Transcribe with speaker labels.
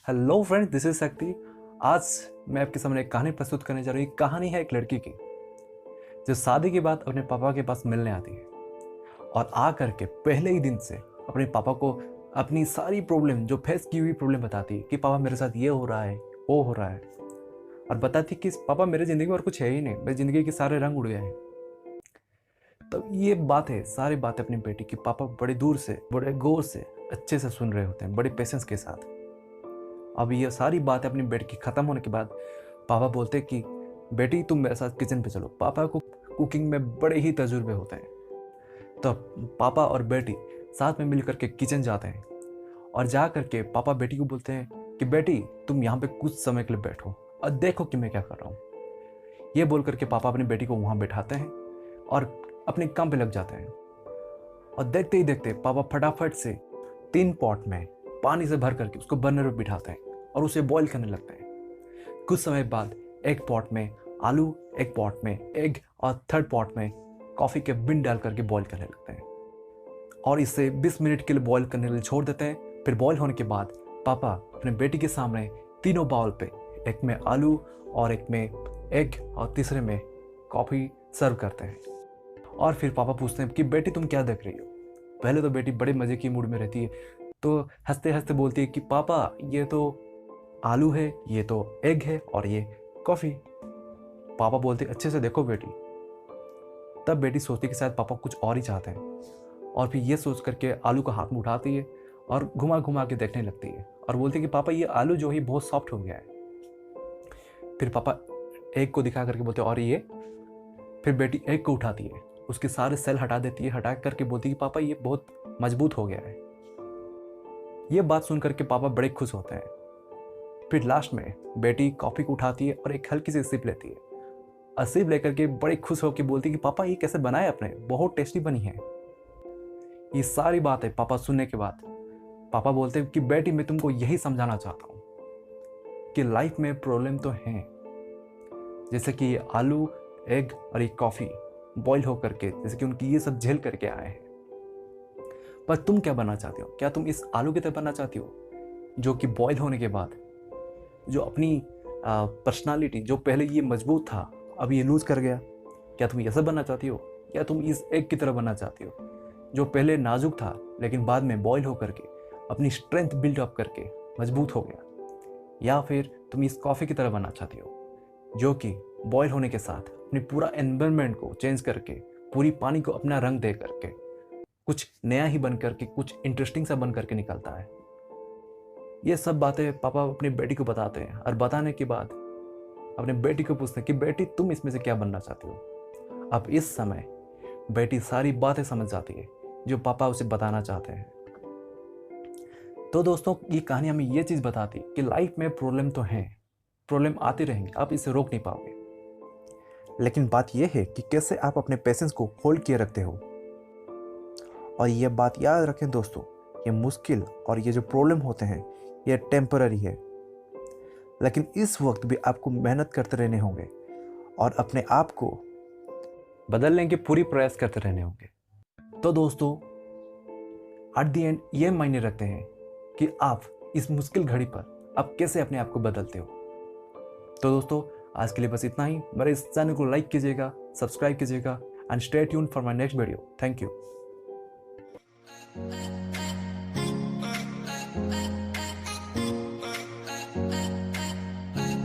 Speaker 1: Hello friends, this is शक्ति। आज मैं आपके सामने एक कहानी प्रस्तुत करने जा रही हूँ। कहानी है एक लड़की की जो शादी के बाद अपने पापा के पास मिलने आती है और आ करके पहले ही दिन से अपने पापा को अपनी सारी प्रॉब्लम, जो फेस की हुई प्रॉब्लम बताती है कि पापा मेरे साथ ये हो रहा है, वो हो रहा है, और बताती कि पापा मेरे ज़िंदगी में और कुछ है ही नहीं, मेरी ज़िंदगी के सारे रंग उड़ गए हैं। तब ये बात है, सारी बातें अपनी बेटी की पापा बड़े दूर से, बड़े गौर से, अच्छे से सुन रहे होते हैं, बड़े पेशेंस के साथ। अब ये सारी बातें अपनी बेटी की ख़त्म होने के बाद पापा बोलते कि बेटी तुम मेरे साथ किचन पे चलो। पापा को कुकिंग में बड़े ही तजुर्बे होते हैं। तो पापा और बेटी साथ में मिल करके किचन जाते हैं और जा करके पापा बेटी को बोलते हैं कि बेटी तुम यहाँ पे कुछ समय के लिए बैठो और देखो कि मैं क्या कर रहा हूँ। ये बोल करके पापा अपनी बेटी को वहाँ बैठाते हैं और अपने काम पे लग जाते हैं। और देखते ही देखते पापा फटाफट से 3 पॉट में पानी से भर करके उसको बर्नर पे बिठाते हैं और उसे बॉईल करने लगते हैं। कुछ समय बाद एक पॉट में आलू, एक पॉट में एग और थर्ड पॉट में कॉफ़ी के बिन डाल करके बॉईल करने लगते हैं और इसे 20 मिनट के लिए बॉईल करने के लिए छोड़ देते हैं। फिर बॉईल होने के बाद पापा अपने बेटी के सामने तीनों बाउल पे, एक में आलू और एक में एग और तीसरे में कॉफ़ी सर्व करते हैं। और फिर पापा पूछते हैं कि बेटी तुम क्या देख रही हो। पहले तो बेटी बड़े मज़े की मूड में रहती है, तो हंसते हंसते बोलती है कि पापा ये तो आलू है, ये तो एग है और ये कॉफ़ी। पापा बोलते अच्छे से देखो बेटी। तब बेटी सोचती कि शायद पापा कुछ और ही चाहते हैं और फिर ये सोच करके आलू को हाथ में उठाती है और घुमा घुमा के देखने लगती है और बोलती है कि पापा ये आलू जो है बहुत सॉफ्ट हो गया है। फिर पापा एग को दिखा करके बोलते और ये। फिर बेटी एग को उठाती है, उसके सारे सेल हटा देती है, हटा करके बोलती है कि पापा ये बहुत मजबूत हो गया है। ये बात सुन करके पापा बड़े खुश होते हैं। फिर लास्ट में बेटी कॉफ़ी को उठाती है और एक हल्की सी सिप लेती है और सिप लेकर के बड़े खुश होकर बोलती है कि पापा ये कैसे बनाए आपने, बहुत टेस्टी बनी है। ये सारी बातें पापा सुनने के बाद पापा बोलते हैं कि बेटी मैं तुमको यही समझाना चाहता हूँ कि लाइफ में प्रॉब्लम तो हैं, जैसे कि ये आलू, एग और ये कॉफ़ी बॉईल हो करके, जैसे कि उनकी ये सब झेल करके आए हैं। पर तुम क्या बनना चाहती हो? क्या तुम इस आलू की तरह बनना चाहती हो जो कि बॉईल होने के बाद जो अपनी पर्सनालिटी, जो पहले ये मजबूत था अब ये लूज कर गया? क्या तुम ऐसा बनना चाहती हो? या तुम इस एग की तरह बनना चाहती हो जो पहले नाजुक था लेकिन बाद में बॉईल हो करके अपनी स्ट्रेंथ बिल्ड अप करके मजबूत हो गया? या फिर तुम इस कॉफ़ी की तरह बनना चाहती हो जो कि बॉईल होने के साथ अपनी पूरा एनवायरनमेंट को चेंज करके, पूरी पानी को अपना रंग दे करके कुछ नया ही बन करके, कुछ इंटरेस्टिंग सा बन करके निकलता है? ये सब बातें पापा अपनी बेटी को बताते हैं और बताने के बाद अपने बेटी को पूछते हैं कि बेटी तुम इसमें से क्या बनना चाहती हो। अब इस समय बेटी सारी बातें समझ जाती है जो पापा उसे बताना चाहते हैं। तो दोस्तों, ये कहानी हमें ये चीज़ बताती है कि लाइफ में प्रॉब्लम तो है, प्रॉब्लम आती रहेंगे, आप इसे रोक नहीं पाओगे। लेकिन बात यह है कि कैसे आप अपने पेशेंस को होल्ड किए रखते हो। और ये बात याद रखें दोस्तों, ये मुश्किल और ये जो प्रॉब्लम होते हैं ये टेम्पररी है, लेकिन इस वक्त भी आपको मेहनत करते रहने होंगे और अपने आप को बदलने के पूरी प्रयास करते रहने होंगे। तो दोस्तों, एट द एंड ये मायने रखते हैं कि आप इस मुश्किल घड़ी पर आप कैसे अपने आप को बदलते हो। तो दोस्तों, आज के लिए बस इतना ही। मेरे इस चैनल को लाइक कीजिएगा, सब्सक्राइब कीजिएगा and stay tuned for my next video. Thank you.